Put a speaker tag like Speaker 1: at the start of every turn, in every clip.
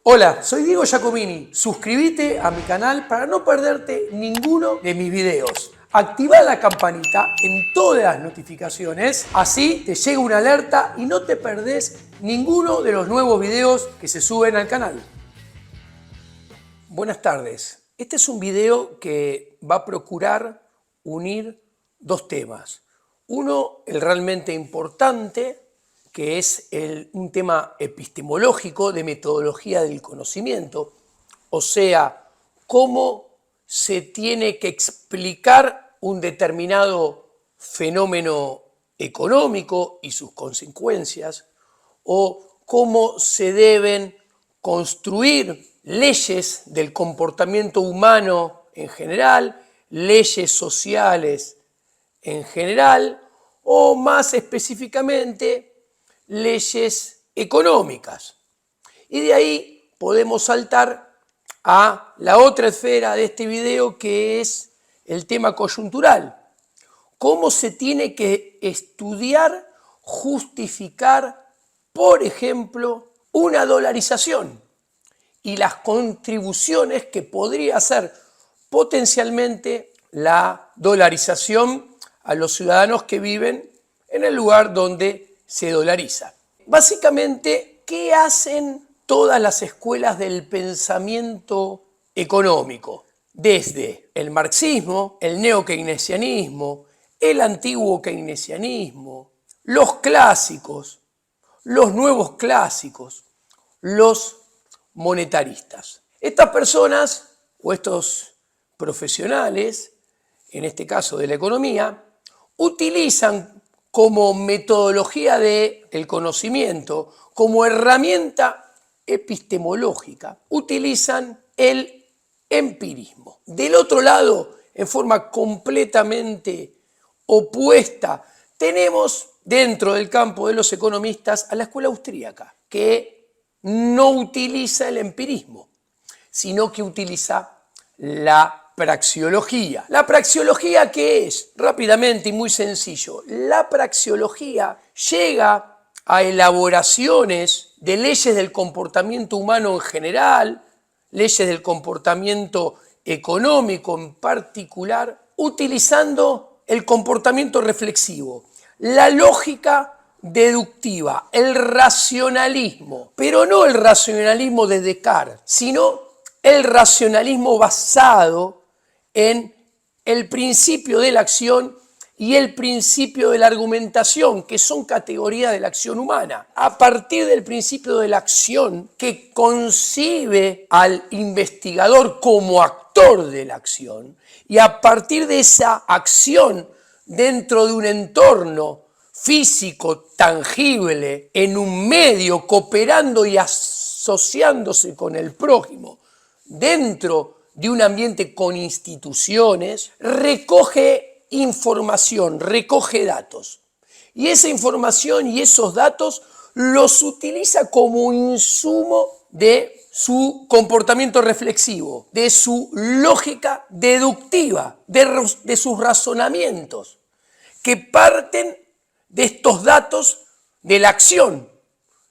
Speaker 1: Hola, soy Diego Giacomini. Suscríbete a mi canal para no perderte ninguno de mis videos. Activa la campanita en todas las notificaciones, así te llega una alerta y no te perdés ninguno de los nuevos videos que se suben al canal. Buenas tardes. Este es un video que va a procurar unir dos temas. Uno, el realmente importante, que es un tema epistemológico de metodología del conocimiento, o sea, cómo se tiene que explicar un determinado fenómeno económico y sus consecuencias, o cómo se deben construir leyes del comportamiento humano en general, leyes sociales en general, o más específicamente, leyes económicas. Y de ahí podemos saltar a la otra esfera de este video, que es el tema coyuntural. Cómo se tiene que estudiar, justificar, por ejemplo, una dolarización y las contribuciones que podría hacer potencialmente la dolarización a los ciudadanos que viven en el lugar donde se dolariza. Básicamente, ¿qué hacen todas las escuelas del pensamiento económico? Desde el marxismo, el neokeynesianismo, el antiguo keynesianismo, los clásicos, los nuevos clásicos, los monetaristas. Estas personas o estos profesionales, en este caso de la economía, utilizan como metodología del conocimiento, como herramienta epistemológica, utilizan el empirismo. Del otro lado, en forma completamente opuesta, tenemos dentro del campo de los economistas a la escuela austríaca, que no utiliza el empirismo, sino que utiliza la praxeología. ¿La praxeología qué es? Rápidamente y muy sencillo. La praxeología llega a elaboraciones de leyes del comportamiento humano en general, leyes del comportamiento económico en particular, utilizando el comportamiento reflexivo, la lógica deductiva, el racionalismo, pero no el racionalismo de Descartes, sino el racionalismo basado en el principio de la acción y el principio de la argumentación, que son categorías de la acción humana. A partir del principio de la acción, que concibe al investigador como actor de la acción, y a partir de esa acción dentro de un entorno físico, tangible, en un medio, cooperando y asociándose con el prójimo, dentro de un ambiente con instituciones, recoge información, recoge datos. Y esa información y esos datos los utiliza como insumo de su comportamiento reflexivo, de su lógica deductiva, de sus razonamientos, que parten de estos datos de la acción,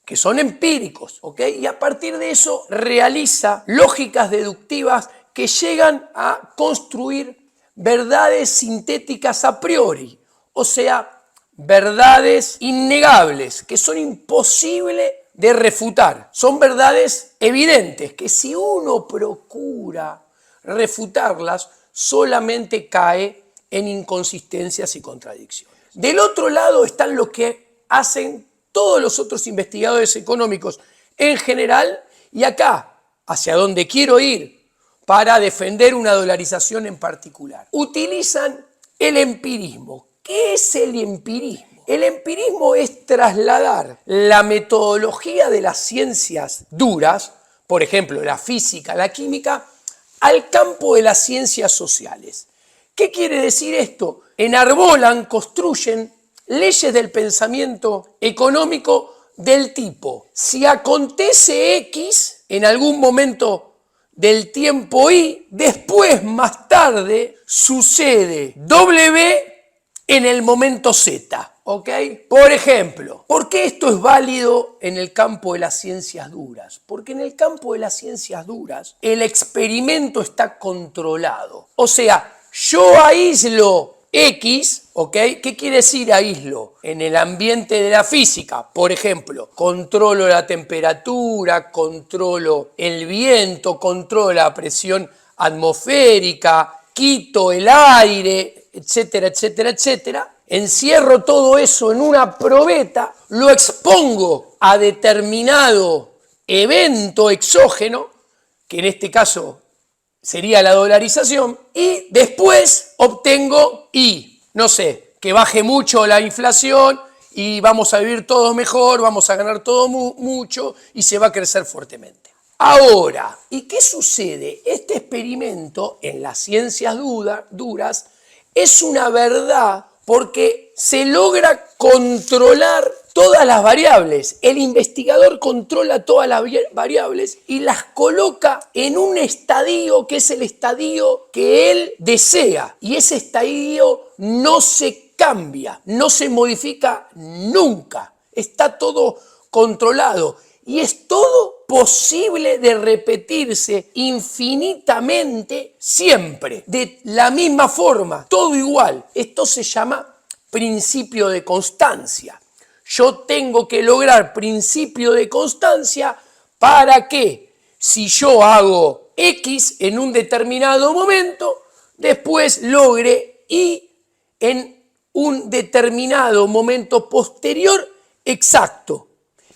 Speaker 1: que son empíricos, ¿ok? Y a partir de eso realiza lógicas deductivas que llegan a construir verdades sintéticas a priori, o sea, verdades innegables, que son imposibles de refutar. Son verdades evidentes, que si uno procura refutarlas, solamente cae en inconsistencias y contradicciones. Del otro lado están los que hacen todos los otros investigadores económicos en general, y acá, hacia donde quiero ir para defender una dolarización en particular, utilizan el empirismo. ¿Qué es el empirismo? El empirismo es trasladar la metodología de las ciencias duras, por ejemplo, la física, la química, al campo de las ciencias sociales. ¿Qué quiere decir esto? Enarbolan, construyen leyes del pensamiento económico del tipo: si acontece X en algún momento del tiempo Y, después, más tarde, sucede W en el momento Z. ¿ok? Por ejemplo, ¿por qué esto es válido en el campo de las ciencias duras? Porque en el campo de las ciencias duras el experimento está controlado. O sea, yo aíslo X, ¿ok? ¿Qué quiere decir aíslo? En el ambiente de la física, por ejemplo, controlo la temperatura, controlo el viento, controlo la presión atmosférica, quito el aire, etcétera, etcétera, etcétera. Encierro todo eso en una probeta, lo expongo a determinado evento exógeno, que en este caso sería la dolarización, y después obtengo no sé, que baje mucho la inflación y vamos a vivir todos mejor, vamos a ganar todo mucho y se va a crecer fuertemente. Ahora, ¿y qué sucede? Este experimento en las ciencias duras es una verdad porque se logra controlar todas las variables. El investigador controla todas las variables y las coloca en un estadio que es el estadio que él desea. Y ese estadio no se cambia, no se modifica nunca. Está todo controlado y es todo posible de repetirse infinitamente siempre, de la misma forma, todo igual. Esto se llama principio de constancia. Yo tengo que lograr principio de constancia para que si yo hago X en un determinado momento, después logre Y en un determinado momento posterior exacto.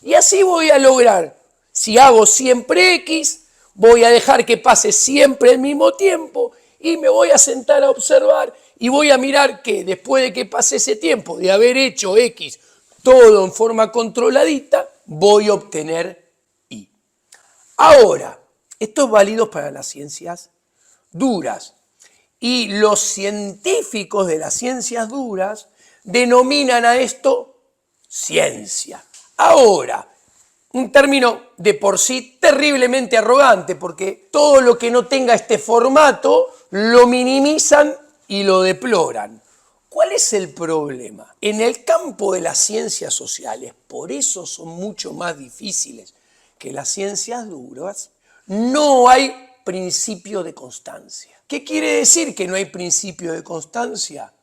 Speaker 1: Y así voy a lograr, si hago siempre X, voy a dejar que pase siempre el mismo tiempo y me voy a sentar a observar y voy a mirar que después de que pase ese tiempo de haber hecho X todo en forma controladita, voy a obtener Y. Ahora, esto es válido para las ciencias duras. Y los científicos de las ciencias duras denominan a esto ciencia. Ahora, un término de por sí terriblemente arrogante, porque todo lo que no tenga este formato lo minimizan y lo deploran. ¿Cuál es el problema? En el campo de las ciencias sociales, por eso son mucho más difíciles que las ciencias duras, no hay principio de constancia. ¿Qué quiere decir que no hay principio de constancia?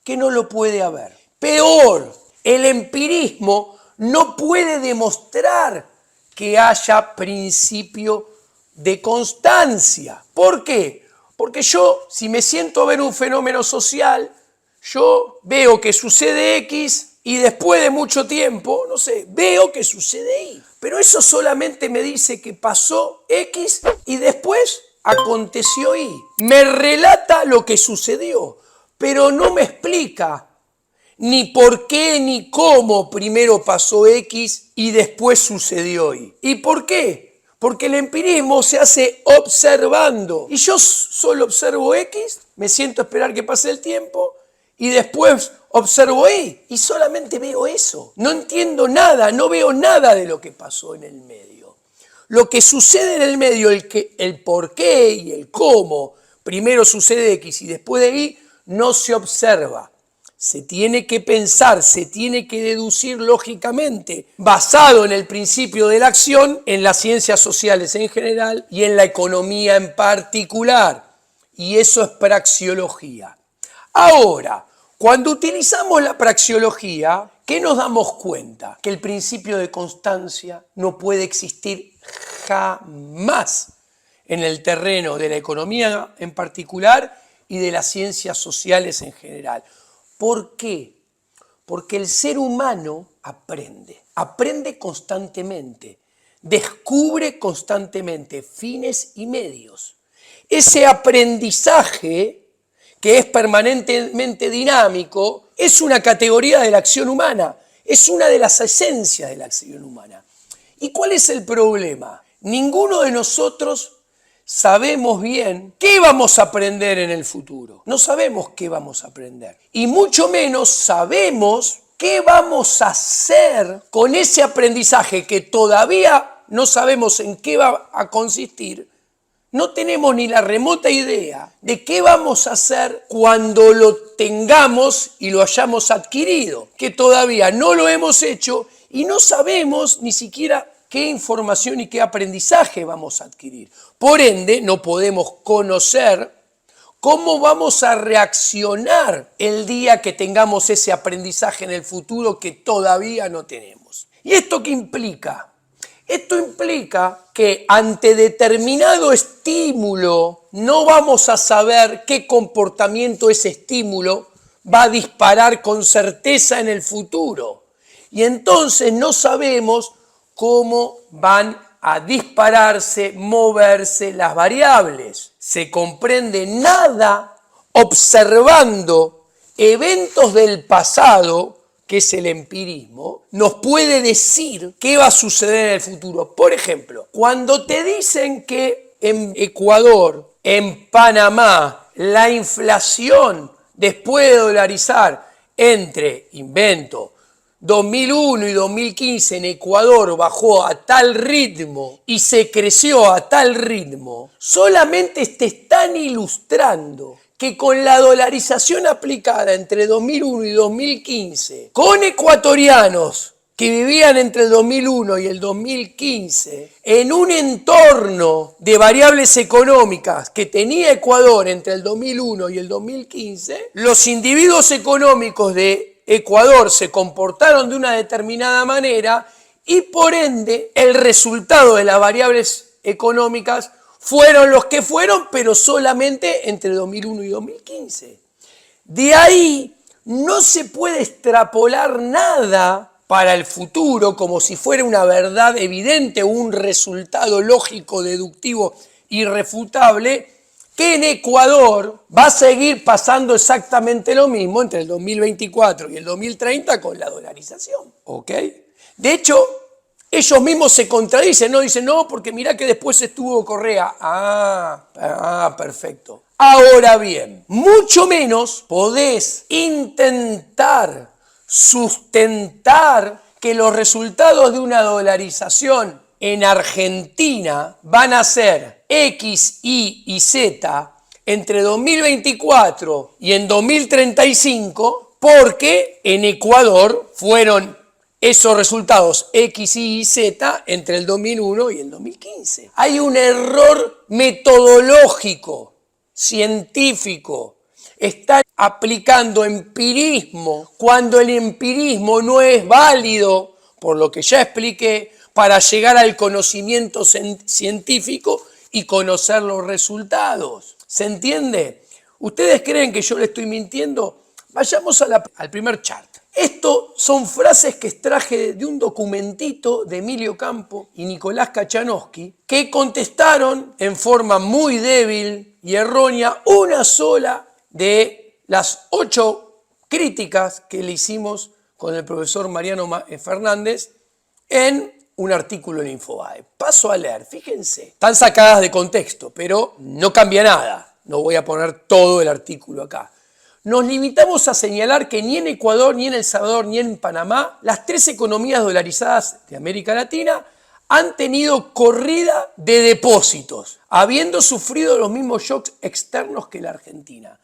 Speaker 1: Que no lo puede haber. Peor, el empirismo no puede demostrar que haya principio de constancia. ¿Por qué? Porque yo, si me siento a ver un fenómeno social, yo veo que sucede X y después de mucho tiempo, no sé, veo que sucede Y. Pero eso solamente me dice que pasó X y después aconteció Y. Me relata lo que sucedió, pero no me explica ni por qué ni cómo primero pasó X y después sucedió Y. ¿Y por qué? Porque el empirismo se hace observando. Y yo solo observo X, me siento a esperar que pase el tiempo y después observo y solamente veo eso. No entiendo nada, no veo nada de lo que pasó en el medio. Lo que sucede en el medio, el por qué y el cómo, primero sucede X y después de Y, no se observa. Se tiene que pensar, se tiene que deducir lógicamente, basado en el principio de la acción, en las ciencias sociales en general y en la economía en particular. Y eso es praxeología. Ahora, cuando utilizamos la praxeología, ¿qué nos damos cuenta? Que el principio de constancia no puede existir jamás en el terreno de la economía en particular y de las ciencias sociales en general. ¿Por qué? Porque el ser humano aprende constantemente, descubre constantemente fines y medios. Ese aprendizaje, que es permanentemente dinámico, es una categoría de la acción humana, es una de las esencias de la acción humana. ¿Y cuál es el problema? Ninguno de nosotros sabemos bien qué vamos a aprender en el futuro. No sabemos qué vamos a aprender. Y mucho menos sabemos qué vamos a hacer con ese aprendizaje que todavía no sabemos en qué va a consistir, no tenemos ni la remota idea de qué vamos a hacer cuando lo tengamos y lo hayamos adquirido, que todavía no lo hemos hecho y no sabemos ni siquiera qué información y qué aprendizaje vamos a adquirir. Por ende, no podemos conocer cómo vamos a reaccionar el día que tengamos ese aprendizaje en el futuro que todavía no tenemos. ¿Y esto qué implica? Esto implica que ante determinado estímulo no vamos a saber qué comportamiento ese estímulo va a disparar con certeza en el futuro. Y entonces no sabemos cómo van a dispararse, moverse las variables. Se comprende nada observando eventos del pasado, que es el empirismo, nos puede decir qué va a suceder en el futuro. Por ejemplo, cuando te dicen que en Ecuador, en Panamá, la inflación después de dolarizar entre, invento, 2001 y 2015 en Ecuador bajó a tal ritmo y se creció a tal ritmo, solamente te están ilustrando que con la dolarización aplicada entre 2001 y 2015, con ecuatorianos que vivían entre el 2001 y el 2015, en un entorno de variables económicas que tenía Ecuador entre el 2001 y el 2015, los individuos económicos de Ecuador se comportaron de una determinada manera y por ende el resultado de las variables económicas fueron los que fueron, pero solamente entre 2001 y 2015. De ahí no se puede extrapolar nada para el futuro como si fuera una verdad evidente o un resultado lógico, deductivo, irrefutable, que en Ecuador va a seguir pasando exactamente lo mismo entre el 2024 y el 2030 con la dolarización. ¿Ok? De hecho, ellos mismos se contradicen, ¿no? Dicen, no, porque mirá que después estuvo Correa. Perfecto. Ahora bien, mucho menos podés intentar sustentar que los resultados de una dolarización en Argentina van a ser X, Y y Z entre 2024 y en 2035, porque en Ecuador fueron esos resultados X, Y y Z entre el 2001 y el 2015. Hay un error metodológico, científico. Están aplicando empirismo cuando el empirismo no es válido, por lo que ya expliqué, para llegar al conocimiento científico y conocer los resultados. ¿Se entiende? ¿Ustedes creen que yo le estoy mintiendo? Vayamos al primer chart. Esto son frases que extraje de un documentito de Emilio Campo y Nicolás Kachanowski que contestaron en forma muy débil y errónea una sola de las 8 críticas que le hicimos con el profesor Mariano Fernández en un artículo en Infobae. Paso a leer, fíjense. Están sacadas de contexto, pero no cambia nada. No voy a poner todo el artículo acá. Nos limitamos a señalar que ni en Ecuador, ni en El Salvador, ni en Panamá, las 3 economías dolarizadas de América Latina han tenido corrida de depósitos, habiendo sufrido los mismos shocks externos que la Argentina.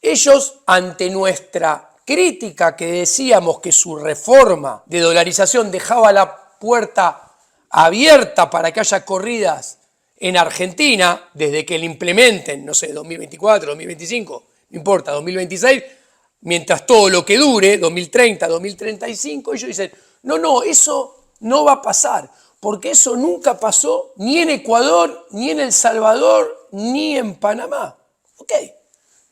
Speaker 1: Ellos, ante nuestra crítica que decíamos que su reforma de dolarización dejaba la puerta abierta para que haya corridas en Argentina, desde que la implementen, no sé, 2024, 2025, no importa, 2026, mientras todo lo que dure, 2030, 2035, ellos dicen, no, eso no va a pasar, porque eso nunca pasó ni en Ecuador, ni en El Salvador, ni en Panamá. Ok,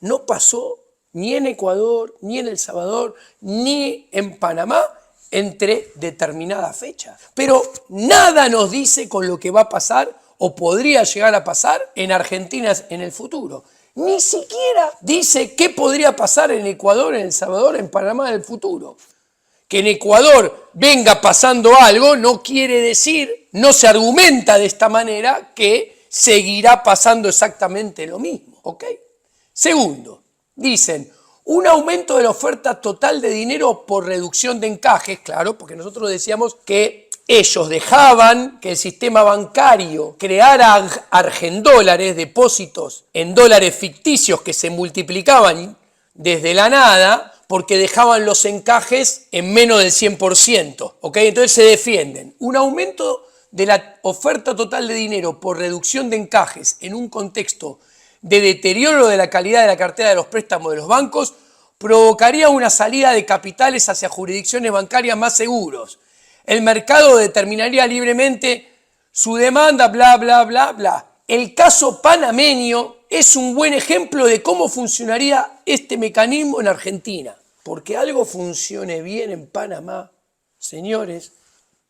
Speaker 1: no pasó ni en Ecuador, ni en El Salvador, ni en Panamá entre determinadas fechas. Pero nada nos dice con lo que va a pasar o podría llegar a pasar en Argentina en el futuro. Ni siquiera dice qué podría pasar en Ecuador, en El Salvador, en Panamá en el futuro. Que en Ecuador venga pasando algo no quiere decir, no se argumenta de esta manera que seguirá pasando exactamente lo mismo. ¿Ok? Segundo, dicen, un aumento de la oferta total de dinero por reducción de encajes, claro, porque nosotros decíamos que ellos dejaban que el sistema bancario creara argendólares, depósitos en dólares ficticios que se multiplicaban desde la nada, porque dejaban los encajes en menos del 100%. ¿Ok? Entonces se defienden un aumento de la oferta total de dinero por reducción de encajes en un contexto de deterioro de la calidad de la cartera de los préstamos de los bancos, provocaría una salida de capitales hacia jurisdicciones bancarias más seguros. El mercado determinaría libremente su demanda, bla, bla, bla, bla. El caso panameño es un buen ejemplo de cómo funcionaría este mecanismo en Argentina. Porque algo funcione bien en Panamá, señores,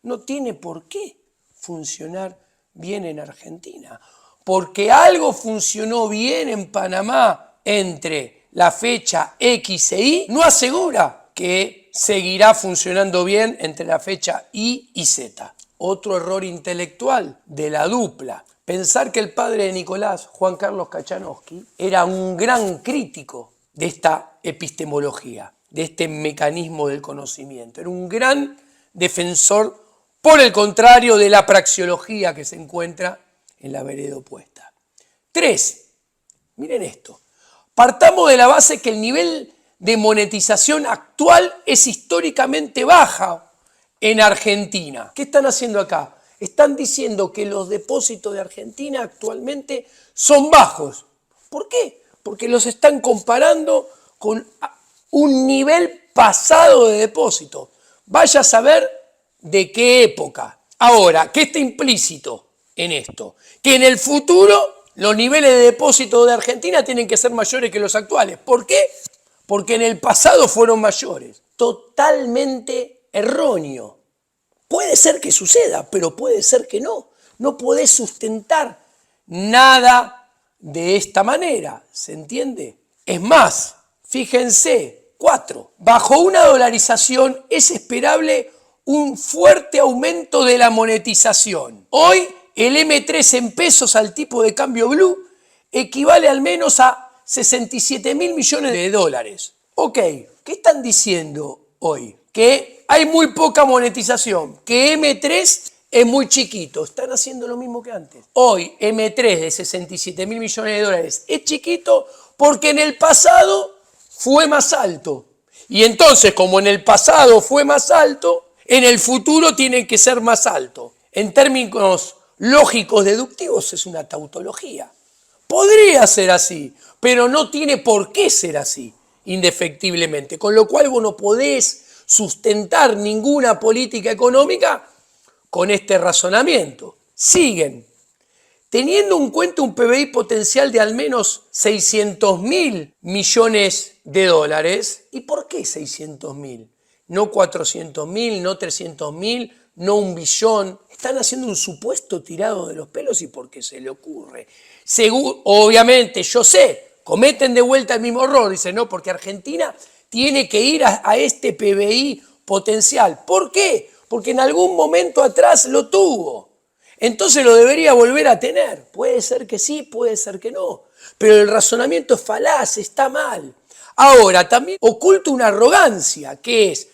Speaker 1: no tiene por qué funcionar bien en Argentina. Porque algo funcionó bien en Panamá entre la fecha X e Y, no asegura que seguirá funcionando bien entre la fecha Y y Z. Otro error intelectual de la dupla. Pensar que el padre de Nicolás, Juan Carlos Kachanowski, era un gran crítico de esta epistemología, de este mecanismo del conocimiento. Era un gran defensor, por el contrario, de la praxeología que se encuentra en la vereda opuesta. 3. Miren esto. Partamos de la base que el nivel de monetización actual es históricamente baja en Argentina. ¿Qué están haciendo acá? Están diciendo que los depósitos de Argentina actualmente son bajos. ¿Por qué? Porque los están comparando con un nivel pasado de depósito. Vaya a saber de qué época. Ahora, ¿qué está implícito en esto? Que en el futuro los niveles de depósito de Argentina tienen que ser mayores que los actuales. ¿Por qué? Porque en el pasado fueron mayores. Totalmente erróneo. Puede ser que suceda, pero puede ser que no. No podés sustentar nada de esta manera, ¿se entiende? Es más, fíjense, 4. Bajo una dolarización es esperable un fuerte aumento de la monetización. Hoy el M3 en pesos al tipo de cambio blue equivale al menos a 67.000 millones de dólares. Ok, ¿qué están diciendo hoy? Que hay muy poca monetización, que M3 es muy chiquito. Están haciendo lo mismo que antes. Hoy M3 de 67.000 millones de dólares es chiquito porque en el pasado fue más alto. Y entonces, como en el pasado fue más alto, en el futuro tiene que ser más alto. En términos lógicos deductivos es una tautología. Podría ser así, pero no tiene por qué ser así, indefectiblemente. Con lo cual vos no podés sustentar ninguna política económica con este razonamiento. Siguen. Teniendo en cuenta un PBI potencial de al menos 600.000 millones de dólares. ¿Y por qué 600.000? No 400.000, no 300.000, no 1 billón. Están haciendo un supuesto tirado de los pelos y porque se le ocurre. Obviamente, yo sé, cometen de vuelta el mismo error. Dicen, no, porque Argentina tiene que ir a este PBI potencial. ¿Por qué? Porque en algún momento atrás lo tuvo. Entonces lo debería volver a tener. Puede ser que sí, puede ser que no. Pero el razonamiento es falaz, está mal. Ahora, también oculta una arrogancia, que es,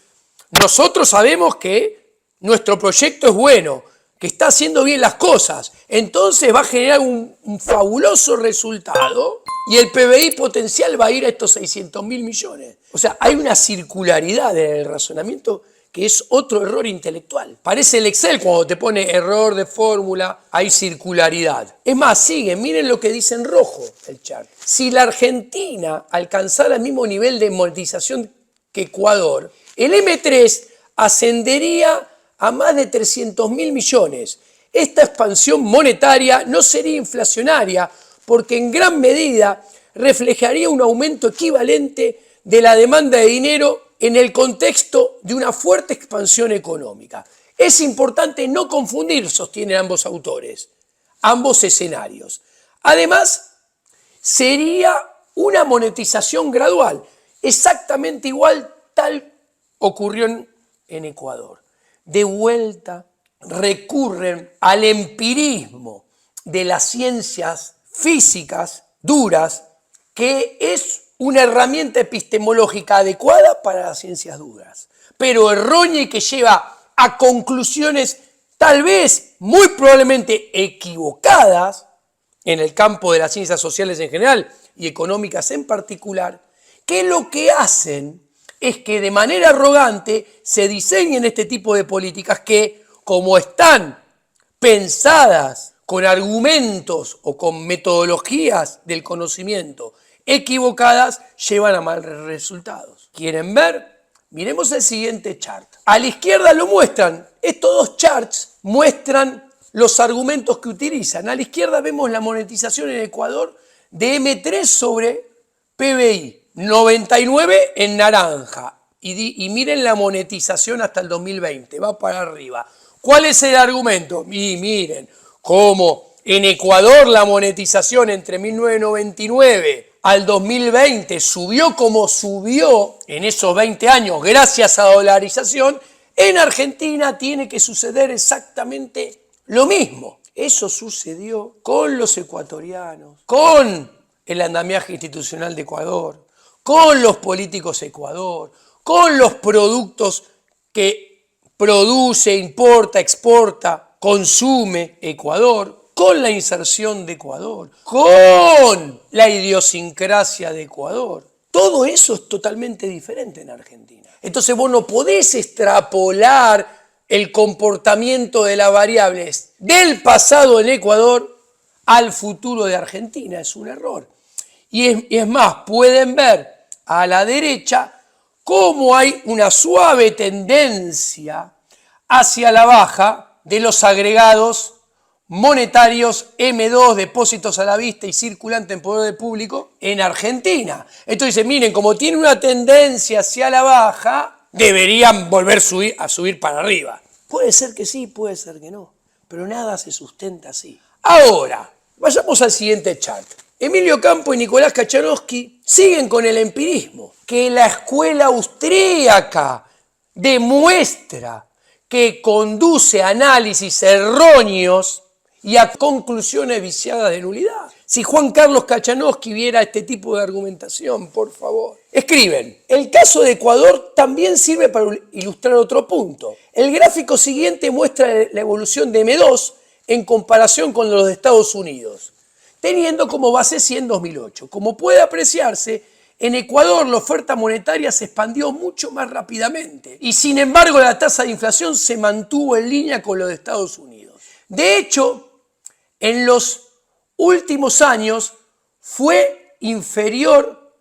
Speaker 1: nosotros sabemos que nuestro proyecto es bueno, que está haciendo bien las cosas, entonces va a generar un fabuloso resultado y el PBI potencial va a ir a estos 600.000 millones. O sea, hay una circularidad en el razonamiento que es otro error intelectual. Parece el Excel cuando te pone error de fórmula, hay circularidad. Es más, siguen, miren lo que dice en rojo el chart. Si la Argentina alcanzara el mismo nivel de monetización que Ecuador, el M3 ascendería a más de 300.000 millones. Esta expansión monetaria no sería inflacionaria porque en gran medida reflejaría un aumento equivalente de la demanda de dinero en el contexto de una fuerte expansión económica. Es importante no confundir, sostienen ambos autores, ambos escenarios. Además, sería una monetización gradual, exactamente igual tal ocurrió en Ecuador. De vuelta recurren al empirismo de las ciencias físicas duras, que es una herramienta epistemológica adecuada para las ciencias duras, pero errónea y que lleva a conclusiones tal vez, muy probablemente equivocadas, en el campo de las ciencias sociales en general y económicas en particular, que lo que hacen es que de manera arrogante se diseñen este tipo de políticas que, como están pensadas con argumentos o con metodologías del conocimiento equivocadas, llevan a malos resultados. ¿Quieren ver? Miremos el siguiente chart. A la izquierda lo muestran. Estos dos charts muestran los argumentos que utilizan. A la izquierda vemos la monetización en Ecuador de M3 sobre PBI. 99 en naranja. Y miren la monetización hasta el 2020. Va para arriba. ¿Cuál es el argumento? Y miren cómo en Ecuador la monetización entre 1999 al 2020 subió como subió en esos 20 años gracias a dolarización. En Argentina tiene que suceder exactamente lo mismo. Eso sucedió con los ecuatorianos, con el andamiaje institucional de Ecuador, con los políticos de Ecuador, con los productos que produce, importa, exporta, consume Ecuador, con la inserción de Ecuador, con la idiosincrasia de Ecuador. Todo eso es totalmente diferente en Argentina. Entonces vos no podés extrapolar el comportamiento de las variables del pasado en Ecuador al futuro de Argentina. Es un error. Y es más, pueden ver a la derecha cómo hay una suave tendencia hacia la baja de los agregados monetarios M2, depósitos a la vista y circulante en poder público en Argentina. Entonces, miren, como tiene una tendencia hacia la baja, deberían volver a subir para arriba. Puede ser que sí, puede ser que no, pero nada se sustenta así. Ahora, vayamos al siguiente chart. Emilio Campo y Nicolás Kachanowski siguen con el empirismo, que la escuela austríaca demuestra que conduce a análisis erróneos y a conclusiones viciadas de nulidad. Si Juan Carlos Kachanowski viera este tipo de argumentación, por favor. Escriben, el caso de Ecuador también sirve para ilustrar otro punto. El gráfico siguiente muestra la evolución de M2 en comparación con los de Estados Unidos, teniendo como base 100 2008. Como puede apreciarse, en Ecuador la oferta monetaria se expandió mucho más rápidamente y sin embargo la tasa de inflación se mantuvo en línea con lo de Estados Unidos. De hecho, en los últimos años fue inferior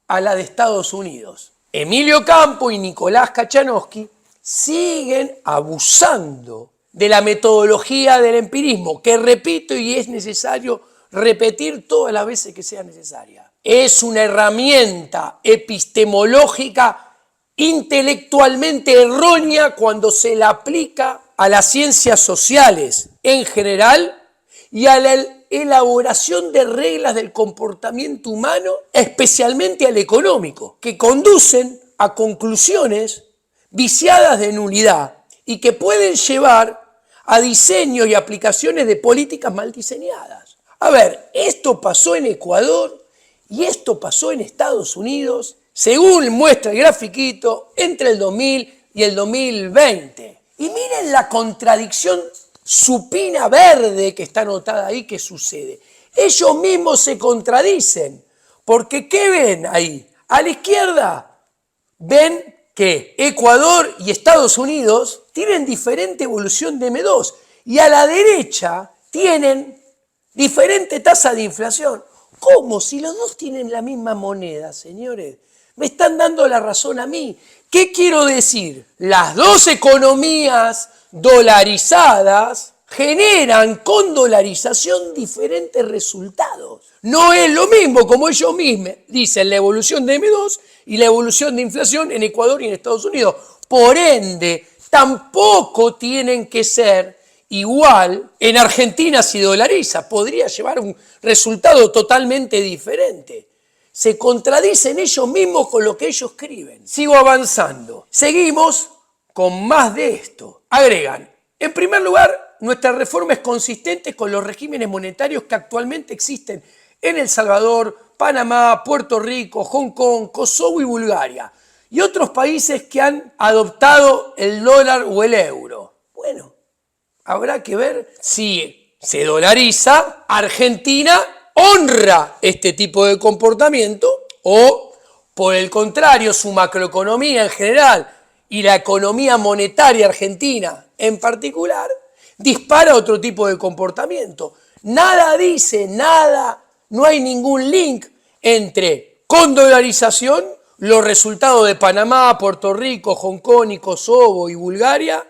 Speaker 1: a la de Estados Unidos. Emilio Campo y Nicolás Kachanowski siguen abusando de la metodología del empirismo, que repito y es necesario repetir todas las veces que sea necesaria. Es una herramienta epistemológica intelectualmente errónea cuando se la aplica a las ciencias sociales en general y a la elaboración de reglas del comportamiento humano, especialmente al económico, que conducen a conclusiones viciadas de nulidad y que pueden llevar a diseños y aplicaciones de políticas mal diseñadas. A ver, esto pasó en Ecuador y esto pasó en Estados Unidos, según muestra el grafiquito, entre el 2000 y el 2020. Y miren la contradicción supina verde que está anotada ahí que sucede. Ellos mismos se contradicen, porque ¿qué ven ahí? A la izquierda ven que Ecuador y Estados Unidos tienen diferente evolución de M2 y a la derecha tienen diferente tasa de inflación. ¿Cómo? Si los dos tienen la misma moneda, señores. Me están dando la razón a mí. ¿Qué quiero decir? Las dos economías dolarizadas generan con dolarización diferentes resultados. No es lo mismo, como ellos mismos dicen, la evolución de M2 y la evolución de inflación en Ecuador y en Estados Unidos. Por ende, tampoco tienen que ser igual. En Argentina si dolariza, podría llevar un resultado totalmente diferente. Se contradicen ellos mismos con lo que ellos escriben. Sigo avanzando. Seguimos con más de esto. Agregan, en primer lugar, nuestra reforma es consistente con los regímenes monetarios que actualmente existen en El Salvador, Panamá, Puerto Rico, Hong Kong, Kosovo y Bulgaria, y otros países que han adoptado el dólar o el euro. Bueno, Habrá que ver si se dolariza, Argentina honra este tipo de comportamiento o, por el contrario, su macroeconomía en general y la economía monetaria argentina en particular dispara otro tipo de comportamiento. Nada dice, nada, no hay ningún link entre con dolarización los resultados de Panamá, Puerto Rico, Hong Kong y Kosovo y Bulgaria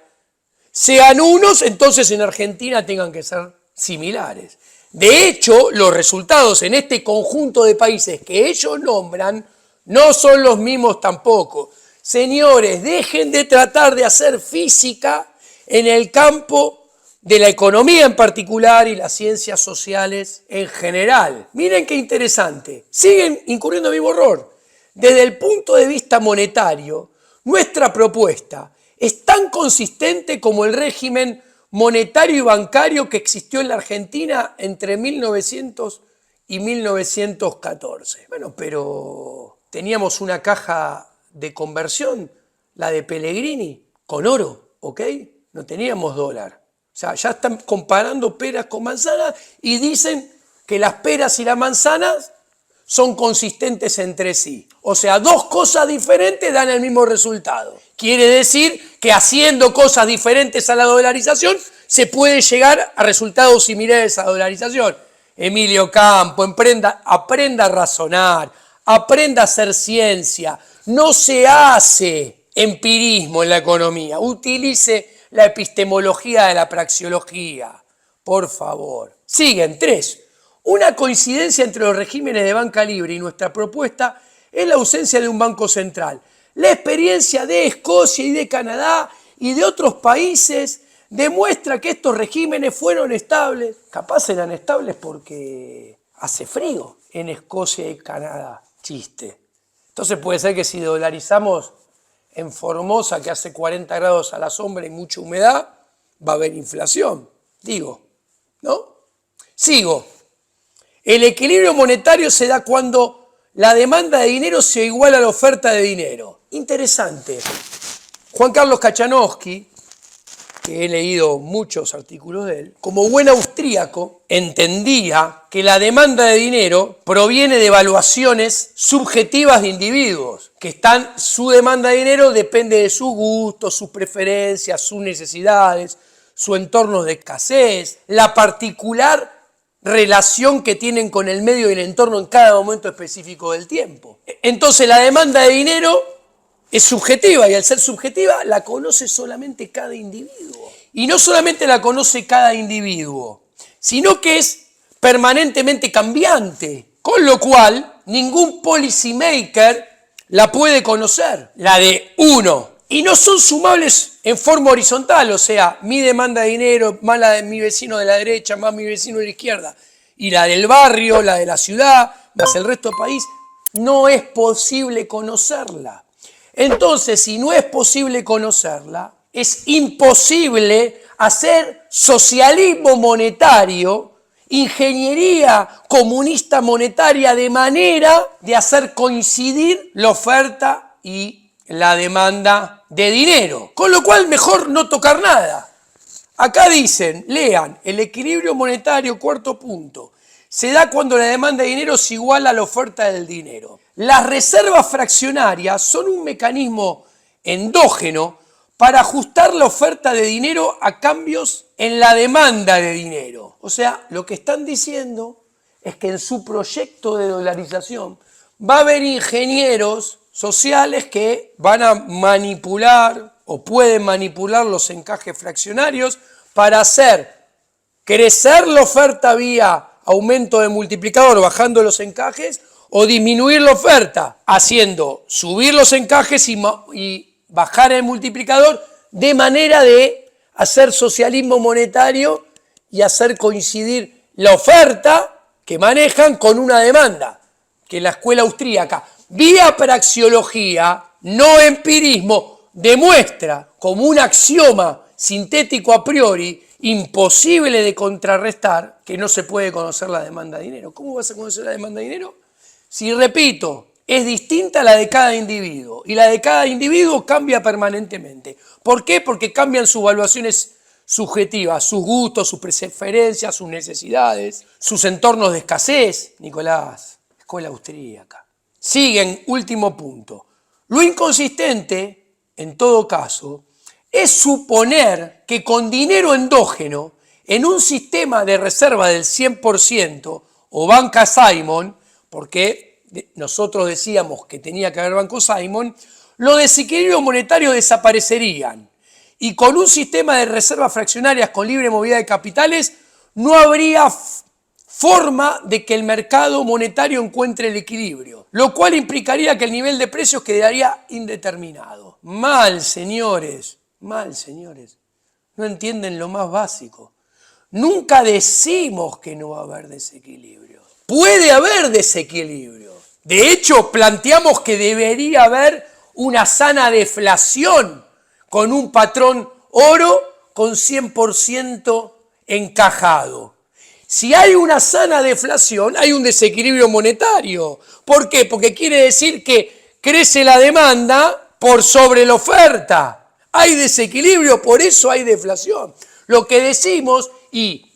Speaker 1: sean unos, entonces en Argentina tengan que ser similares. De hecho, los resultados en este conjunto de países que ellos nombran no son los mismos tampoco. Señores, dejen de tratar de hacer física en el campo de la economía en particular y las ciencias sociales en general. Miren qué interesante, siguen incurriendo en el mismo error. Desde el punto de vista monetario, nuestra propuesta es tan consistente como el régimen monetario y bancario que existió en la Argentina entre 1900 y 1914. Bueno, pero teníamos una caja de conversión, la de Pellegrini, con oro, ¿ok? No teníamos dólar. O sea, ya están comparando peras con manzanas y dicen que las peras y las manzanas son consistentes entre sí. O sea, dos cosas diferentes dan el mismo resultado. Quiere decir que haciendo cosas diferentes a la dolarización se puede llegar a resultados similares a la dolarización. Emilio Campo, aprenda a razonar, aprenda a hacer ciencia. No se hace empirismo en la economía. Utilice la epistemología de la praxeología. Por favor. Siguen, 3. Una coincidencia entre los regímenes de banca libre y nuestra propuesta es la ausencia de un banco central. La experiencia de Escocia y de Canadá y de otros países demuestra que estos regímenes fueron estables. Capaz eran estables porque hace frío en Escocia y Canadá. Chiste. Entonces puede ser que si dolarizamos en Formosa, que hace 40 grados a la sombra y mucha humedad, va a haber inflación. Digo, ¿no? Sigo. El equilibrio monetario se da cuando la demanda de dinero se iguala a la oferta de dinero. Interesante. Juan Carlos Kachanowski, que he leído muchos artículos de él, como buen austríaco, entendía que la demanda de dinero proviene de evaluaciones subjetivas de individuos, que su demanda de dinero depende de sus gustos, sus preferencias, sus necesidades, su entorno de escasez, la particular relación que tienen con el medio y el entorno en cada momento específico del tiempo. Entonces la demanda de dinero es subjetiva y al ser subjetiva la conoce solamente cada individuo. Y no solamente la conoce cada individuo, sino que es permanentemente cambiante, con lo cual ningún policymaker la puede conocer, la de uno. Y no son sumables en forma horizontal, o sea, mi demanda de dinero más la de mi vecino de la derecha, más mi vecino de la izquierda, y la del barrio, la de la ciudad, más el resto del país, no es posible conocerla. Entonces, si no es posible conocerla, es imposible hacer socialismo monetario, ingeniería comunista monetaria de manera de hacer coincidir la oferta y la demanda de dinero. Con lo cual, mejor no tocar nada. Acá dicen, lean, el equilibrio monetario, cuarto punto, se da cuando la demanda de dinero se iguala a la oferta del dinero. Las reservas fraccionarias son un mecanismo endógeno para ajustar la oferta de dinero a cambios en la demanda de dinero. O sea, lo que están diciendo es que en su proyecto de dolarización va a haber ingenieros sociales que van a manipular o pueden manipular los encajes fraccionarios para hacer crecer la oferta vía aumento de multiplicador bajando los encajes o disminuir la oferta haciendo subir los encajes y bajar el multiplicador de manera de hacer socialismo monetario y hacer coincidir la oferta que manejan con una demanda que la escuela austríaca vía praxeología, no empirismo, demuestra como un axioma sintético a priori, imposible de contrarrestar, que no se puede conocer la demanda de dinero. ¿Cómo vas a conocer la demanda de dinero? Si, repito, es distinta a la de cada individuo, y la de cada individuo cambia permanentemente. ¿Por qué? Porque cambian sus subjetivas, sus gustos, sus preferencias, sus necesidades, sus entornos de escasez. Nicolás, escuela austríaca. Siguen, último punto. Lo inconsistente, en todo caso, es suponer que con dinero endógeno, en un sistema de reserva del 100% o banca Simon, porque nosotros decíamos que tenía que haber Banco Simon, los desequilibrios monetarios desaparecerían. Y con un sistema de reservas fraccionarias con libre movilidad de capitales, no habría forma de que el mercado monetario encuentre el equilibrio, lo cual implicaría que el nivel de precios quedaría indeterminado. Mal, señores, mal, señores. No entienden lo más básico. Nunca decimos que no va a haber desequilibrio. Puede haber desequilibrio. De hecho, planteamos que debería haber una sana deflación con un patrón oro con 100% encajado. Si hay una sana deflación, hay un desequilibrio monetario. ¿Por qué? Porque quiere decir que crece la demanda por sobre la oferta. Hay desequilibrio, por eso hay deflación. Lo que decimos, y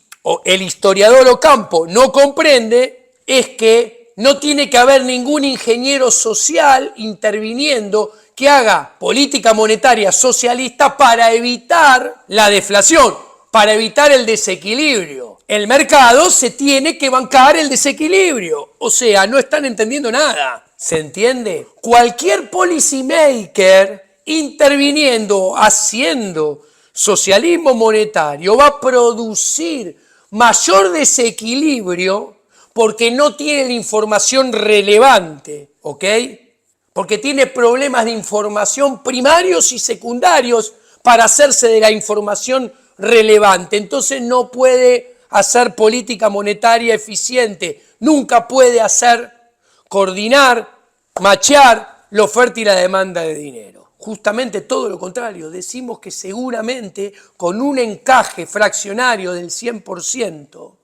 Speaker 1: el historiador Ocampo no comprende, es que no tiene que haber ningún ingeniero social interviniendo que haga política monetaria socialista para evitar la deflación, para evitar el desequilibrio. El mercado se tiene que bancar el desequilibrio. O sea, no están entendiendo nada. ¿Se entiende? Cualquier policymaker interviniendo, haciendo socialismo monetario, va a producir mayor desequilibrio porque no tiene la información relevante, ¿ok? Porque tiene problemas de información primarios y secundarios para hacerse de la información relevante. Entonces no puede hacer política monetaria eficiente, nunca puede coordinar, machear la oferta y la demanda de dinero. Justamente todo lo contrario, decimos que seguramente con un encaje fraccionario del 100%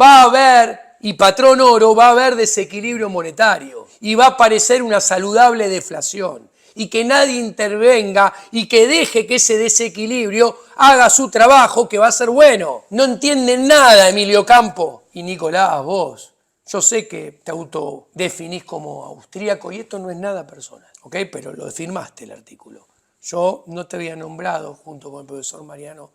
Speaker 1: va a haber, y patrón oro, va a haber desequilibrio monetario y va a aparecer una saludable deflación y que nadie intervenga y que deje que ese desequilibrio haga su trabajo, que va a ser bueno. No entienden nada, Emilio Ocampo. Y Nicolás, vos, yo sé que te autodefinís como austríaco y esto no es nada personal, ¿ok? Pero lo firmaste el artículo. Yo no te había nombrado junto con el profesor Mariano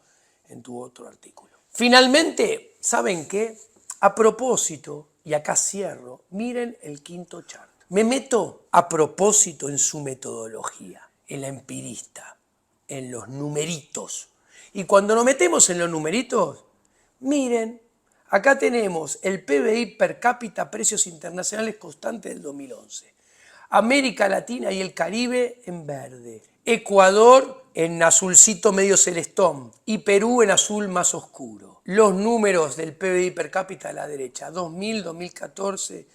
Speaker 1: en tu otro artículo. Finalmente, ¿saben qué? A propósito, y acá cierro, miren el quinto chart. Me meto a propósito en su metodología, en la empirista, en los numeritos. Y cuando nos metemos en los numeritos, miren, acá tenemos el PBI per cápita, precios internacionales constantes del 2011. América Latina y el Caribe en verde. Ecuador en azulcito medio celestón y Perú en azul más oscuro. Los números del PBI per cápita a la derecha, 2000, 2014,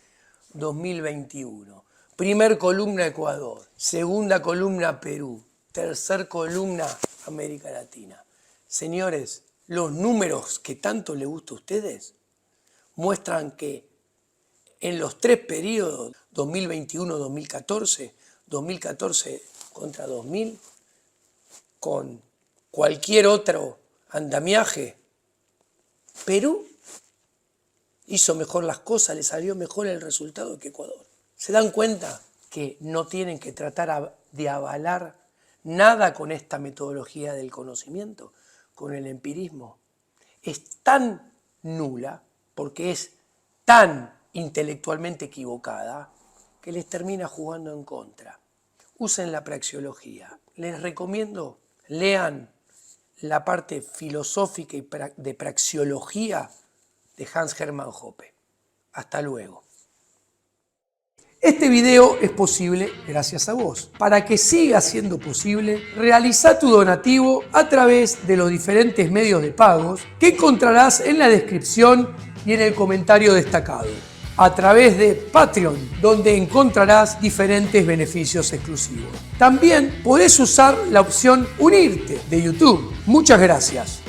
Speaker 1: 2021. Primer columna Ecuador, segunda columna Perú, tercer columna América Latina. Señores, los números que tanto les gusta a ustedes muestran que en los tres periodos, 2021-2014, 2014 contra 2000, con cualquier otro andamiaje, Perú hizo mejor las cosas, le salió mejor el resultado que Ecuador. ¿Se dan cuenta que no tienen que tratar de avalar nada con esta metodología del conocimiento, con el empirismo? Es tan nula, porque es tan intelectualmente equivocada, que les termina jugando en contra. Usen la praxeología. Les recomiendo, lean la parte filosófica y de praxeología de Hans Hermann Hoppe. Hasta luego. Este video es posible gracias a vos. Para que siga siendo posible, realiza tu donativo a través de los diferentes medios de pagos que encontrarás en la descripción y en el comentario destacado. A través de Patreon, donde encontrarás diferentes beneficios exclusivos. También podés usar la opción Unirte de YouTube. Muchas gracias.